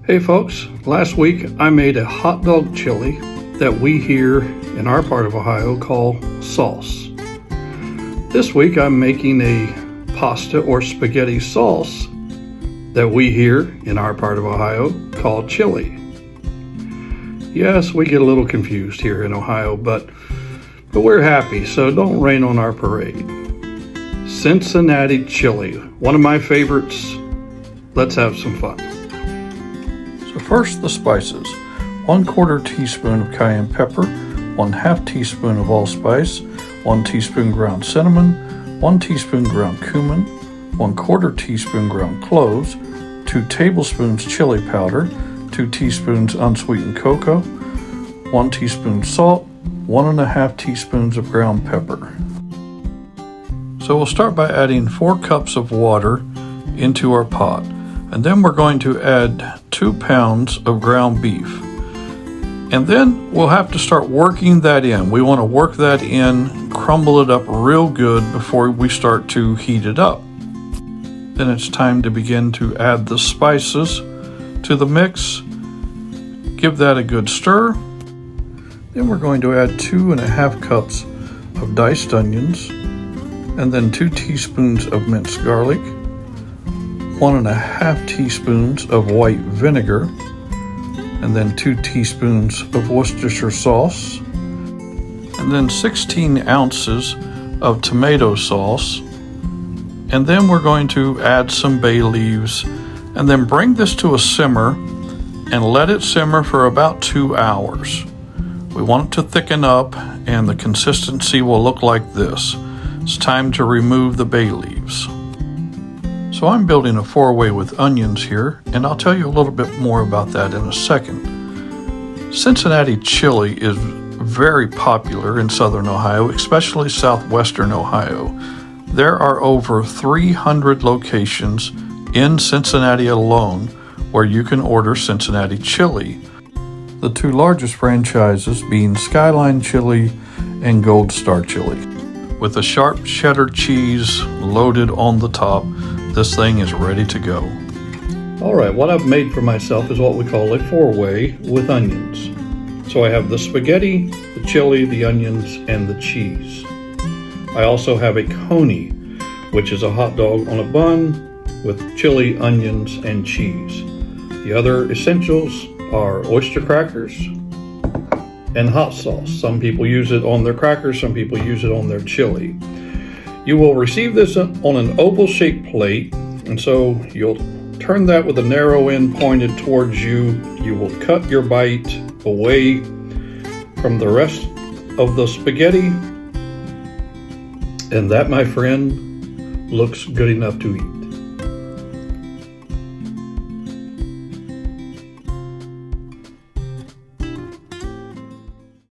Hey folks, last week I made a hot dog chili that we here in our part of Ohio call sauce. This week I'm making a pasta or spaghetti sauce that we here in our part of Ohio call chili. Yes, we get a little confused here in Ohio, but we're happy, so don't rain on our parade. Cincinnati chili, one of my favorites. Let's have some fun. So first, the spices. 1/4 teaspoon of cayenne pepper, 1/2 teaspoon of allspice, 1 teaspoon ground cinnamon, 1 teaspoon ground cumin, 1/4 teaspoon ground cloves, 2 tablespoons chili powder, 2 teaspoons unsweetened cocoa, 1 teaspoon salt, 1.5 teaspoons of ground pepper. So we'll start by adding 4 cups of water into our pot. And then we're going to add 2 pounds of ground beef. And then we'll have to start working that in. We want to work that in, crumble it up real good before we start to heat it up. Then it's time to begin to add the spices to the mix. Give that a good stir. Then we're going to add 2.5 cups of diced onions, and then 2 teaspoons of minced garlic, 1.5 teaspoons of white vinegar, and then 2 teaspoons of Worcestershire sauce, and then 16 ounces of tomato sauce. And then we're going to add some bay leaves, and then bring this to a simmer and let it simmer for about 2 hours. We want it to thicken up, and the consistency will look like this. It's time to remove the bay leaves. So I'm building a 4-way with onions here, and I'll tell you a little bit more about that in a second. Cincinnati chili is very popular in southern Ohio, especially southwestern Ohio. There are over 300 locations in Cincinnati alone where you can order Cincinnati chili. The 2 largest franchises being Skyline Chili and Gold Star Chili. With a sharp cheddar cheese loaded on the top, this thing is ready to go. All right, what I've made for myself is what we call a 4-way with onions. So I have the spaghetti, the chili, the onions, and the cheese. I also have a Coney, which is a hot dog on a bun with chili, onions, and cheese. The other essentials are oyster crackers and hot sauce. Some people use it on their crackers, some people use it on their chili. You will receive this on an oval-shaped plate, and so you'll turn that with a narrow end pointed towards you. You will cut your bite away from the rest of the spaghetti, and that, my friend, looks good enough to eat.